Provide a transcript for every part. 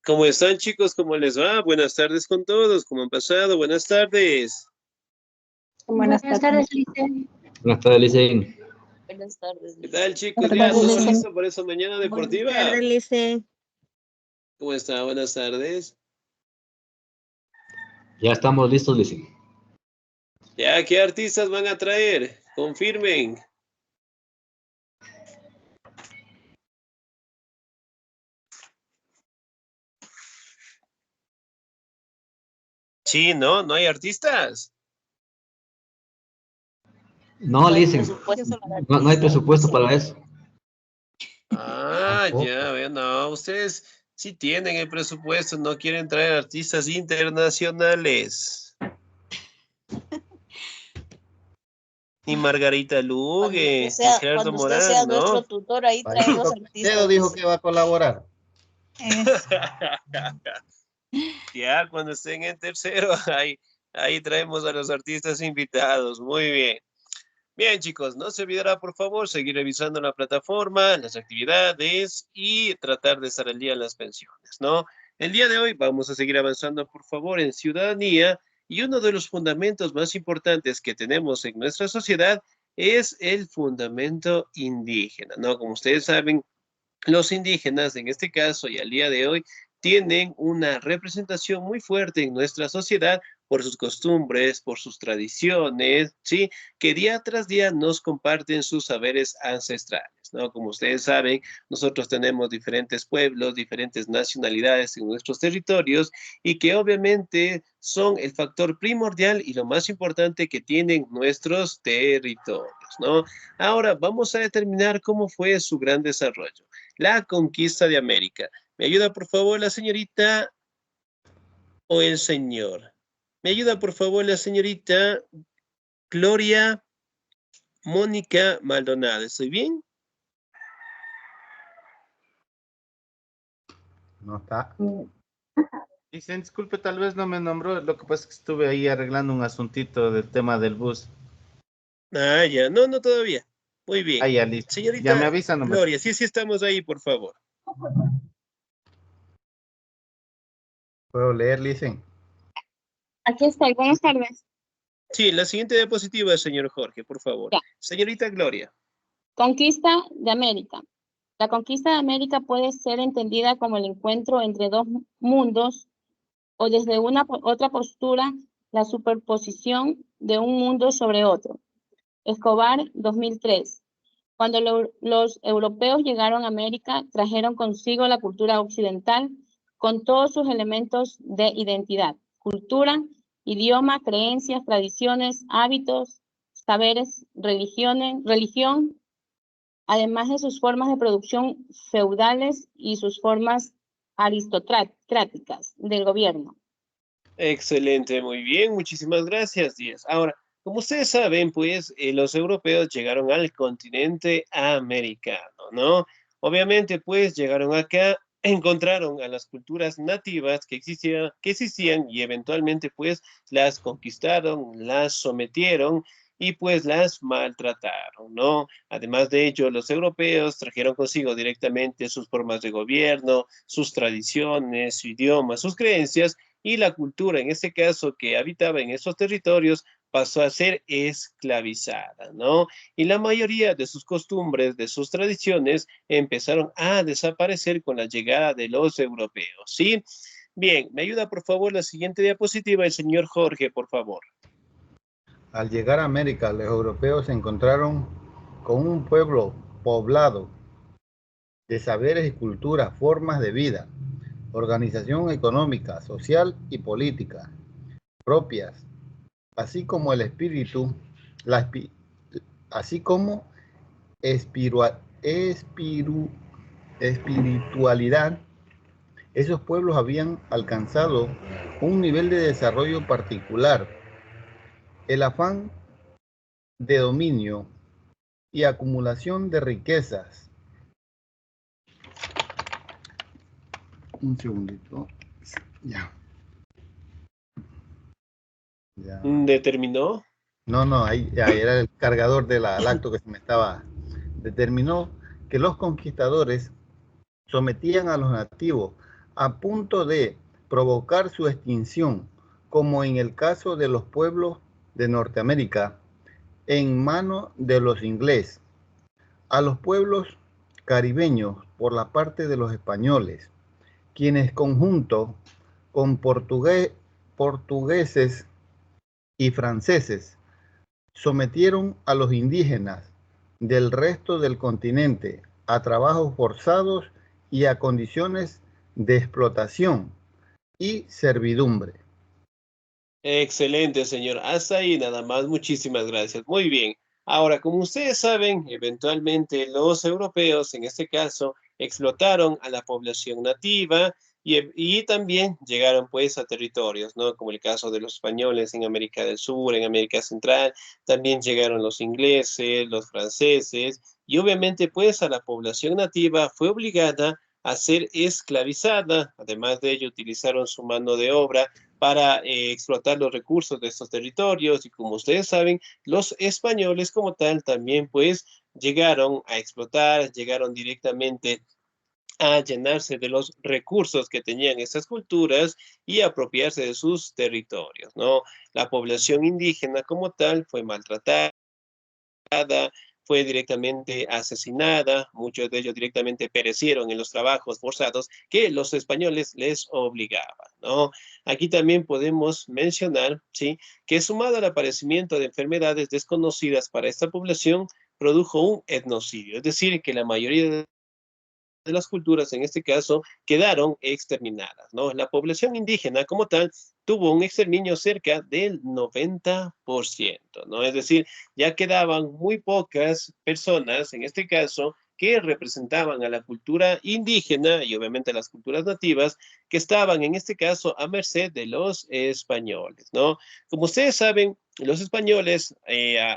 ¿Cómo están, chicos? ¿Cómo les va? Buenas tardes con todos. ¿Cómo han pasado? Buenas tardes. Buenas tardes, Licen. Buenas tardes, Licen. Buenas tardes. ¿Qué tal, chicos? Buenas ¿Ya tardes, todo Licen. listo para esa mañana deportiva? Buenas tardes, Licen. ¿Cómo está? Buenas tardes. Ya estamos listos, Licen. ¿Ya qué artistas van a traer? Confirmen. Sí, ¿no? ¿No hay artistas? No, Licen. No hay presupuesto para eso. Ah, ya, vean, no, ustedes sí tienen el presupuesto, no quieren traer artistas internacionales. Ni Margarita Lugue, ni Gerardo Cuando usted Morán, sea ¿no? nuestro tutor, ahí traemos artistas. Teo dijo que va a colaborar. Ya, cuando estén en tercero, ahí traemos a los artistas invitados. Muy bien. Bien, chicos, no se olvidará, por favor, seguir revisando la plataforma, las actividades y tratar de estar al día en las pensiones, ¿no? El día de hoy vamos a seguir avanzando, por favor, en ciudadanía y uno de los fundamentos más importantes que tenemos en nuestra sociedad es el fundamento indígena, ¿no? Como ustedes saben, los indígenas, en este caso y al día de hoy, tienen una representación muy fuerte en nuestra sociedad por sus costumbres, por sus tradiciones, ¿sí? Que día tras día nos comparten sus saberes ancestrales, ¿no? Como ustedes saben, nosotros tenemos diferentes pueblos, diferentes nacionalidades en nuestros territorios y que obviamente son el factor primordial y lo más importante que tienen nuestros territorios, ¿no? Ahora vamos a determinar cómo fue su gran desarrollo. La conquista de América. ¿Me ayuda, por favor, la señorita o el señor? ¿Me ayuda, por favor, la señorita Gloria Mónica Maldonado? ¿Estoy bien? No está. Dicen, disculpe, tal vez no me nombró. Lo que pasa es que estuve ahí arreglando un asuntito del tema del bus. Ah, ya. No, no todavía. Muy bien. Ah, ya, listo. Señorita Ya me avisan nomás. Gloria, sí, sí estamos ahí, por favor. ¿Puedo leer, Licen? Aquí estoy, buenas tardes. Sí, la siguiente diapositiva, señor Jorge, por favor. Ya. Señorita Gloria. Conquista de América. La conquista de América puede ser entendida como el encuentro entre dos mundos o desde otra postura, la superposición de un mundo sobre otro. Escobar, 2003. Cuando los europeos llegaron a América, trajeron consigo la cultura occidental con todos sus elementos de identidad, cultura, idioma, creencias, tradiciones, hábitos, saberes, religión, además de sus formas de producción feudales y sus formas aristocráticas del gobierno. Excelente, muy bien, muchísimas gracias, Díaz. Ahora, como ustedes saben, pues los europeos llegaron al continente americano, ¿no? Obviamente, pues llegaron acá, encontraron a las culturas nativas que existían y eventualmente, pues las conquistaron, las sometieron y pues las maltrataron, ¿no? Además de ello, los europeos trajeron consigo directamente sus formas de gobierno, sus tradiciones, su idioma, sus creencias y la cultura, en este caso, que habitaba en esos territorios, pasó a ser esclavizada, ¿no? Y la mayoría de sus costumbres, de sus tradiciones, empezaron a desaparecer con la llegada de los europeos, ¿sí? Bien, me ayuda por favor la siguiente diapositiva, el señor Jorge, por favor. Al llegar a América, los europeos se encontraron con un pueblo poblado de saberes y culturas, formas de vida, organización económica, social y política propias, así como el espíritu, así como espiritualidad. Esos pueblos habían alcanzado un nivel de desarrollo particular. El afán de dominio y acumulación de riquezas. Un segundito. Ya. ¿Determinó? No, ahí era el cargador del acto que se me estaba. Determinó que los conquistadores sometían a los nativos a punto de provocar su extinción, como en el caso de los pueblos de Norteamérica, en manos de los ingleses, a los pueblos caribeños por la parte de los españoles, quienes conjunto con portugueses y franceses sometieron a los indígenas del resto del continente a trabajos forzados y a condiciones de explotación y servidumbre. Excelente, señor. Hasta ahí nada más. Muchísimas gracias. Muy bien. Ahora, como ustedes saben, eventualmente los europeos, en este caso, explotaron a la población nativa y también llegaron pues a territorios, ¿no? Como el caso de los españoles en América del Sur, en América Central, también llegaron los ingleses, los franceses, y obviamente pues a la población nativa fue obligada a ser esclavizada. Además de ello, utilizaron su mano de obra para explotar los recursos de estos territorios, y como ustedes saben, los españoles como tal también pues llegaron a explotar, llegaron directamente a llenarse de los recursos que tenían estas culturas y apropiarse de sus territorios, ¿no? La población indígena como tal fue maltratada, fue directamente asesinada, muchos de ellos directamente perecieron en los trabajos forzados que los españoles les obligaban, ¿no? Aquí también podemos mencionar, ¿sí?, que sumado al aparecimiento de enfermedades desconocidas para esta población, produjo un etnocidio, es decir, que la mayoría de las culturas, en este caso, quedaron exterminadas, ¿no? La población indígena como tal tuvo un exterminio cerca del 90%, ¿no? Es decir, ya quedaban muy pocas personas, en este caso, que representaban a la cultura indígena y obviamente a las culturas nativas que estaban, en este caso, a merced de los españoles, ¿no? Como ustedes saben, los españoles,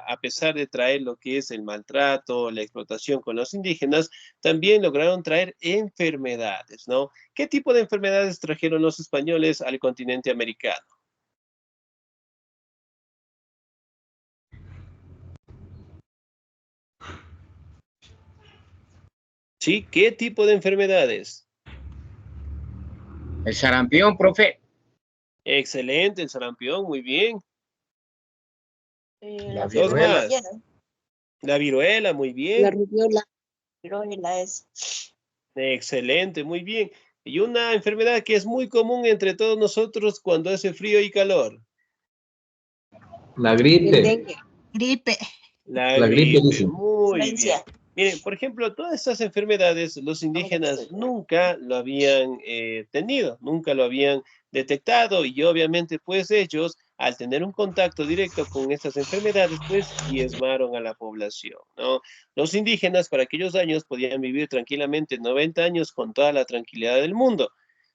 a pesar de traer lo que es el maltrato, la explotación con los indígenas, también lograron traer enfermedades, ¿no? ¿Qué tipo de enfermedades trajeron los españoles al continente americano? ¿Sí? ¿Qué tipo de enfermedades? El sarampión, profe. Excelente, el sarampión, muy bien. La Dos viruela. más. La viruela, muy La bien. viruela es. Excelente, muy bien. Y una enfermedad que es muy común entre todos nosotros cuando hace frío y calor. La El gripe. dengue. Gripe. La La gripe, gripe, dice. muy bien. Miren, por ejemplo, todas estas enfermedades los indígenas nunca lo habían tenido, nunca lo habían detectado, y obviamente pues ellos, al tener un contacto directo con estas enfermedades, pues diezmaron a la población, ¿no? Los indígenas para aquellos años podían vivir tranquilamente 90 años con toda la tranquilidad del mundo.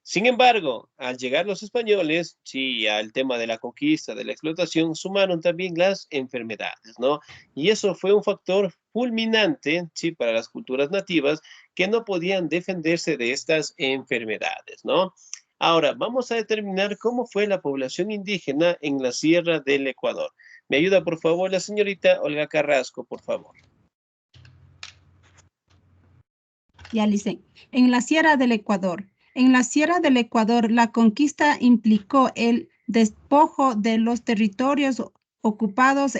Sin embargo, al llegar los españoles, sí, al tema de la conquista, de la explotación, sumaron también las enfermedades, ¿no? Y eso fue un factor fulminante, sí, para las culturas nativas que no podían defenderse de estas enfermedades, ¿no? Ahora, vamos a determinar cómo fue la población indígena en la Sierra del Ecuador. ¿Me ayuda, por favor, la señorita Olga Carrasco, por favor? Ya, Licen. En la Sierra del Ecuador. En la Sierra del Ecuador, la conquista implicó el despojo de los territorios ocupados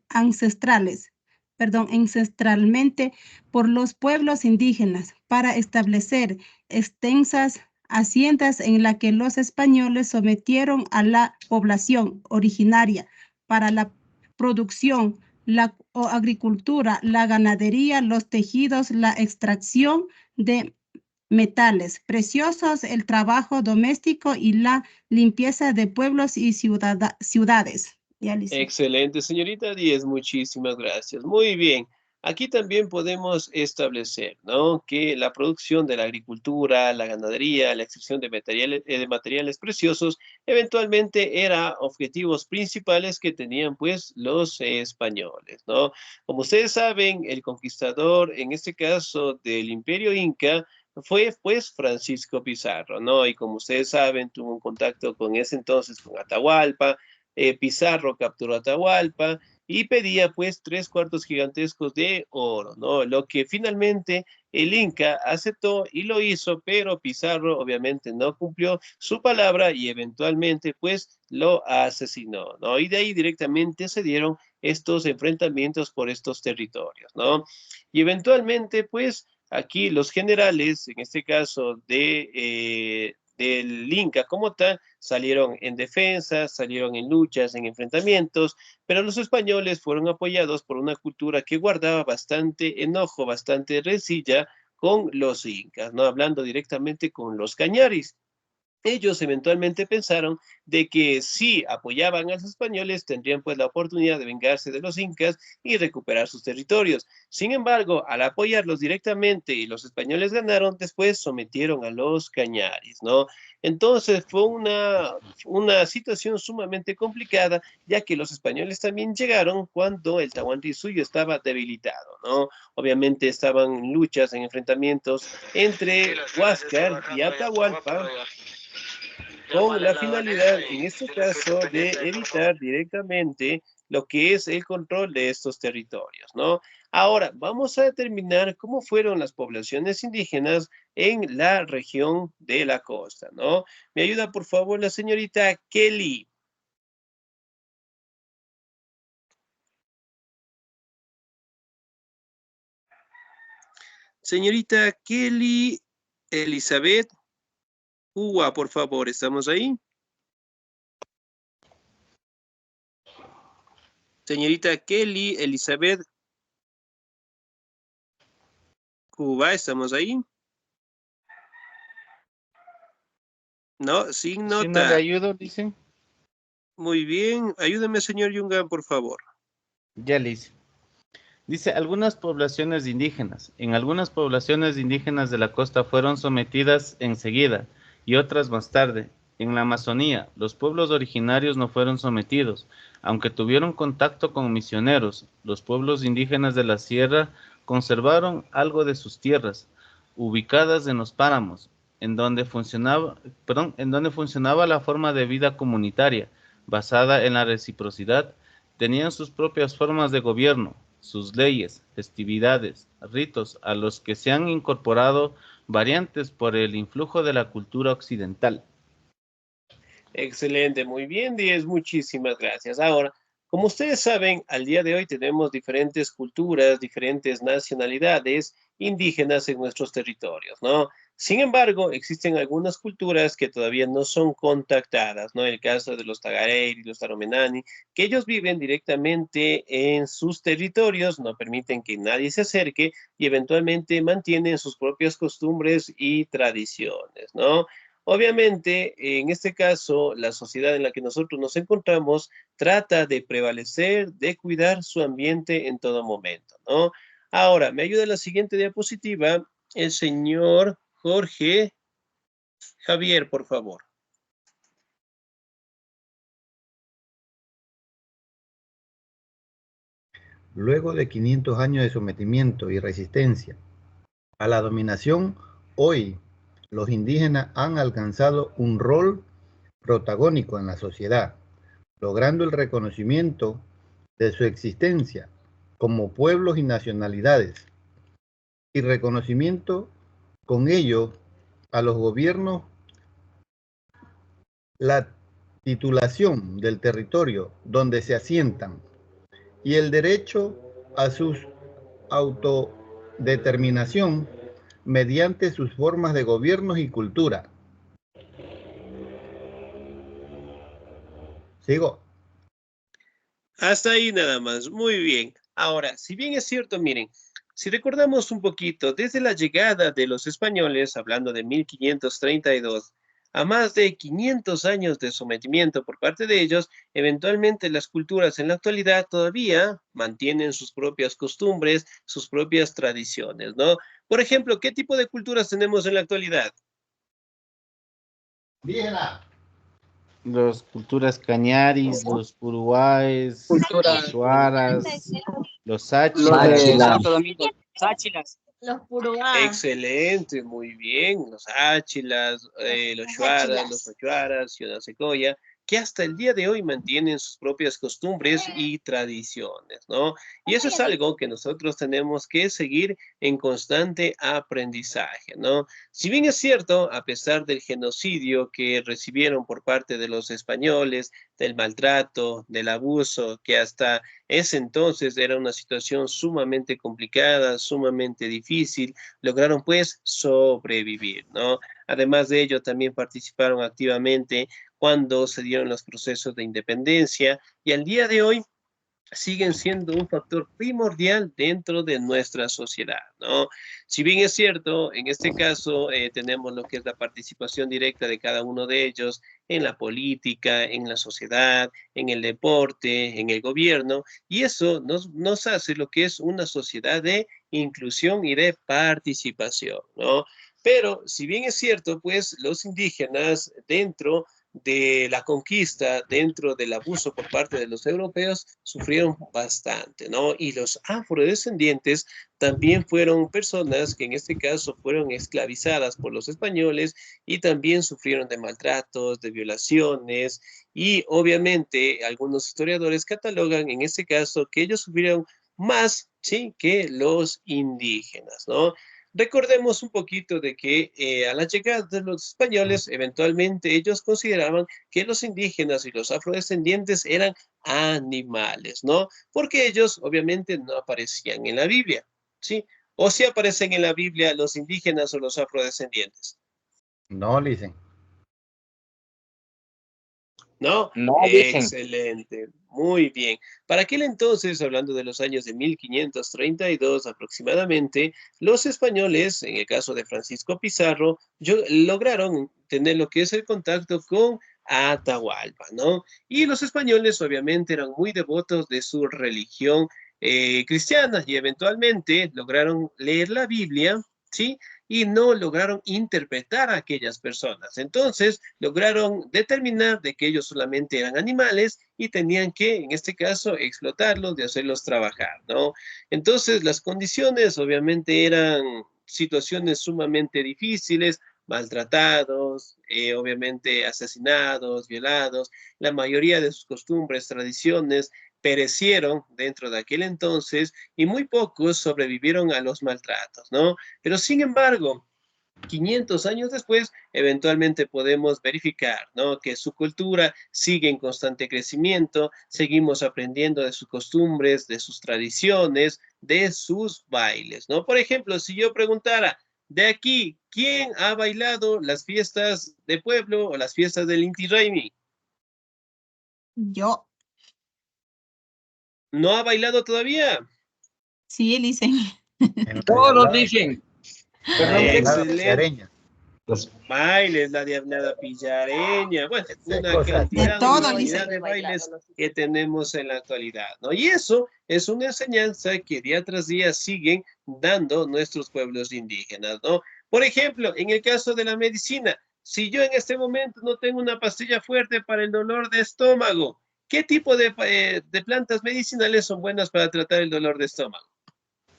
ancestralmente por los pueblos indígenas para establecer extensas haciendas en las que los españoles sometieron a la población originaria para la producción, la agricultura, la ganadería, los tejidos, la extracción de metales preciosos, el trabajo doméstico y la limpieza de pueblos y ciudades. Ya, Excelente, señorita Díez, muchísimas gracias. Muy bien. Aquí también podemos establecer, ¿no?, que la producción de la agricultura, la ganadería, la extracción de materiales preciosos, eventualmente eran objetivos principales que tenían pues los españoles, ¿no? Como ustedes saben, el conquistador, en este caso del Imperio Inca, fue pues Francisco Pizarro, ¿no? Y como ustedes saben, tuvo un contacto con ese entonces con Atahualpa. Pizarro capturó Atahualpa y pedía pues 3 cuartos gigantescos de oro, ¿no? Lo que finalmente el Inca aceptó y lo hizo, pero Pizarro obviamente no cumplió su palabra y eventualmente pues lo asesinó, ¿no? Y de ahí directamente se dieron estos enfrentamientos por estos territorios, ¿no? Y eventualmente pues aquí los generales, en este caso del Inca como tal, salieron en defensa, salieron en luchas, en enfrentamientos, pero los españoles fueron apoyados por una cultura que guardaba bastante enojo, bastante rencilla con los incas, ¿no? Hablando directamente con los cañaris. Ellos eventualmente pensaron de que si apoyaban a los españoles tendrían pues la oportunidad de vengarse de los incas y recuperar sus territorios. Sin embargo, al apoyarlos directamente y los españoles ganaron, después sometieron a los cañaris, ¿no? Entonces fue una situación sumamente complicada, ya que los españoles también llegaron cuando el Tahuantinsuyo estaba debilitado, ¿no? Obviamente estaban en luchas, en enfrentamientos entre Huáscar y Atahualpa, con la finalidad, en este caso, de evitar directamente lo que es el control de estos territorios, ¿no? Ahora, vamos a determinar cómo fueron las poblaciones indígenas en la región de la costa, ¿no? Me ayuda, por favor, la señorita Kelly. Señorita Kelly Elizabeth Uwa, por favor, ¿estamos ahí? Señorita Kelly Elizabeth Cuba, ¿estamos ahí? No, sin Si no le nota. ayudo, dicen. Muy bien, ayúdeme, señor Yungan, por favor. Ya le hice. Dice, algunas poblaciones indígenas. En algunas poblaciones indígenas de la costa fueron sometidas enseguida y otras más tarde. En la Amazonía, los pueblos originarios no fueron sometidos, aunque tuvieron contacto con misioneros. Los pueblos indígenas de la sierra conservaron algo de sus tierras, ubicadas en los páramos, en donde funcionaba la forma de vida comunitaria, basada en la reciprocidad. Tenían sus propias formas de gobierno, sus leyes, festividades, ritos, a los que se han incorporado variantes por el influjo de la cultura occidental. Excelente, muy bien, 10, muchísimas gracias. Ahora, como ustedes saben, al día de hoy tenemos diferentes culturas, diferentes nacionalidades indígenas en nuestros territorios, ¿no? Sin embargo, existen algunas culturas que todavía no son contactadas, ¿no? El caso de los Tagareño y los Taromenani, que ellos viven directamente en sus territorios, no permiten que nadie se acerque y eventualmente mantienen sus propias costumbres y tradiciones, ¿no? Obviamente, en este caso, la sociedad en la que nosotros nos encontramos trata de prevalecer, de cuidar su ambiente en todo momento, ¿no? Ahora, me ayuda la siguiente diapositiva, el señor Jorge Javier, por favor. Luego de 500 años de sometimiento y resistencia a la dominación, hoy los indígenas han alcanzado un rol protagónico en la sociedad, logrando el reconocimiento de su existencia como pueblos y nacionalidades, y reconocimiento con ello a los gobiernos, la titulación del territorio donde se asientan y el derecho a su autodeterminación mediante sus formas de gobierno y cultura. Sigo. Hasta ahí nada más, muy bien. Ahora, si bien es cierto, miren, si recordamos un poquito, desde la llegada de los españoles, hablando de 1532, a más de 500 años de sometimiento por parte de ellos, eventualmente las culturas en la actualidad todavía mantienen sus propias costumbres, sus propias tradiciones, ¿no? Por ejemplo, ¿qué tipo de culturas tenemos en la actualidad? Dígela. Los culturas cañaris, los puruáes, los shuaras, los Sáchilas. Los Purubá. Excelente, muy bien. Los áchilas, los shuaras, los ochuaras, Ciudad Secoya. que hasta el día de hoy mantienen sus propias costumbres y tradiciones, ¿no? Y eso es algo que nosotros tenemos que seguir en constante aprendizaje, ¿no? Si bien es cierto, a pesar del genocidio que recibieron por parte de los españoles, del maltrato, del abuso, que hasta ese entonces era una situación sumamente complicada, sumamente difícil, lograron pues sobrevivir, ¿no? Además de ello, también participaron activamente cuando se dieron los procesos de independencia y al día de hoy siguen siendo un factor primordial dentro de nuestra sociedad, ¿no? Si bien es cierto, en este caso tenemos lo que es la participación directa de cada uno de ellos en la política, en la sociedad, en el deporte, en el gobierno, y eso nos hace lo que es una sociedad de inclusión y de participación, ¿no? Pero si bien es cierto, pues los indígenas dentro de la conquista, dentro del abuso por parte de los europeos, sufrieron bastante, ¿no? Y los afrodescendientes también fueron personas que en este caso fueron esclavizadas por los españoles y también sufrieron de maltratos, de violaciones y obviamente algunos historiadores catalogan en este caso que ellos sufrieron más, ¿sí?, que los indígenas, ¿no? Recordemos un poquito de que a la llegada de los españoles, eventualmente ellos consideraban que los indígenas y los afrodescendientes eran animales, ¿no? Porque ellos obviamente no aparecían en la Biblia, ¿sí? O si aparecen en la Biblia los indígenas o los afrodescendientes. No, dicen. ¿No? No dicen. Excelente, muy bien. Para aquel entonces, hablando de los años de 1532 aproximadamente, los españoles, en el caso de Francisco Pizarro, lograron tener lo que es el contacto con Atahualpa, ¿no? Y los españoles obviamente eran muy devotos de su religión cristiana y eventualmente lograron leer la Biblia, ¿sí? Y no lograron interpretar a aquellas personas. Entonces, lograron determinar de que ellos solamente eran animales y tenían que, en este caso, explotarlos, de hacerlos trabajar, ¿no? Entonces, las condiciones obviamente eran situaciones sumamente difíciles, maltratados, obviamente asesinados, violados. La mayoría de sus costumbres, tradiciones, perecieron dentro de aquel entonces y muy pocos sobrevivieron a los maltratos, ¿no? Pero sin embargo, 500 años después, eventualmente podemos verificar, ¿no?, que su cultura sigue en constante crecimiento, seguimos aprendiendo de sus costumbres, de sus tradiciones, de sus bailes, ¿no? Por ejemplo, si yo preguntara, de aquí, ¿quién ha bailado las fiestas de pueblo o las fiestas del Inti Raymi? Yo. ¿No ha bailado todavía? Sí, dicen. Todos dicen. Excelente. Bailes, la diablada pillareña, bueno, una cantidad, una infinidad de bailes que tenemos en la actualidad, ¿no? Y eso es una enseñanza que día tras día siguen dando nuestros pueblos indígenas, ¿no? Por ejemplo, en el caso de la medicina, si yo en este momento no tengo una pastilla fuerte para el dolor de estómago, ¿qué tipo de plantas medicinales son buenas para tratar el dolor de estómago?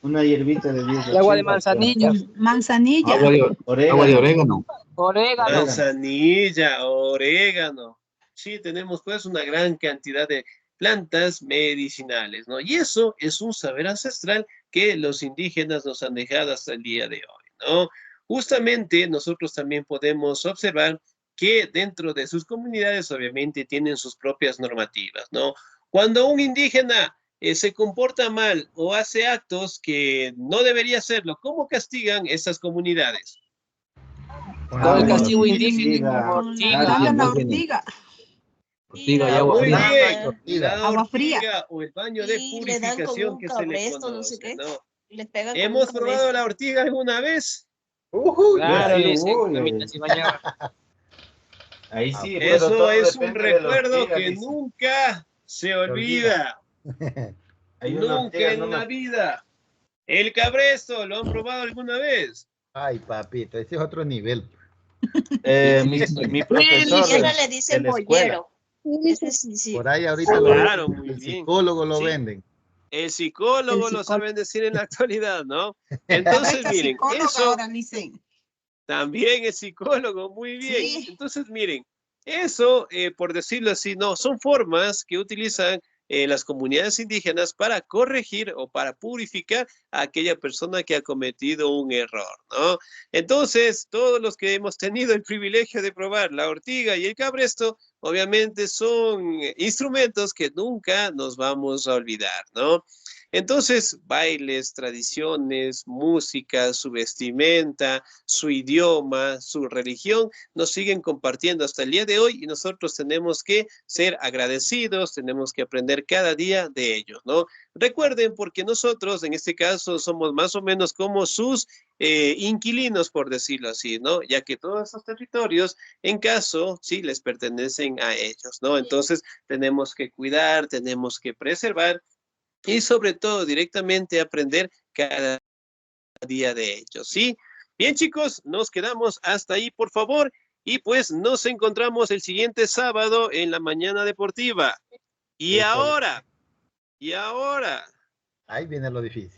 Una hierbita de 10. El agua de manzanilla. Manzanilla. Agua de orégano. Orégano. Manzanilla, orégano. Sí, tenemos pues una gran cantidad de plantas medicinales, ¿no? Y eso es un saber ancestral que los indígenas nos han dejado hasta el día de hoy, ¿no? Justamente nosotros también podemos observar que dentro de sus comunidades obviamente tienen sus propias normativas, ¿no? Cuando un indígena se comporta mal o hace actos que no debería hacerlo, ¿cómo castigan esas comunidades? Con el castigo indígena. Ortiga. Ortiga y agua Muy fría. bien, la Agua fría. ortiga o el baño de Y le dan como purificación un que se le cabresto, conoce, no sé qué. ¿no? Le pegan con ¿Hemos un probado cabresto. la ortiga alguna vez? Claro, sí, dicen. uy. Mamita se bañaba. Ahí sí, pero Eso todo es un depende de la recuerdo ortiga, que dice. nunca se olvida. Hay una Nunca ortiga, en no me- la vida. El cabresto, ¿lo han probado alguna vez? Ay, papito, ese es otro nivel. mi profesor Eso le dicen de la escuela. bollero. Ese sí, sí. Por ahí ahorita Claro, muy el bien. psicólogo lo Sí. venden. El psicólogo lo saben decir en la actualidad, ¿no? Entonces, miren, eso ahora dicen. también es psicólogo, muy bien. Sí. Entonces, miren, Eso, por decirlo así, no, son formas que utilizan las comunidades indígenas para corregir o para purificar a aquella persona que ha cometido un error, ¿no? Entonces, todos los que hemos tenido el privilegio de probar la ortiga y el cabresto, obviamente son instrumentos que nunca nos vamos a olvidar, ¿no? Entonces, bailes, tradiciones, música, su vestimenta, su idioma, su religión, nos siguen compartiendo hasta el día de hoy y nosotros tenemos que ser agradecidos, tenemos que aprender cada día de ellos, ¿no? Recuerden, porque nosotros en este caso somos más o menos como sus inquilinos, por decirlo así, ¿no? Ya que todos esos territorios, en caso, sí, les pertenecen a ellos, ¿no? Entonces, tenemos que cuidar, tenemos que preservar y sobre todo directamente aprender cada día de ellos, ¿sí? Bien, chicos, nos quedamos hasta ahí, por favor, y pues nos encontramos el siguiente sábado en la mañana deportiva. Y ahora, Ahí viene lo difícil.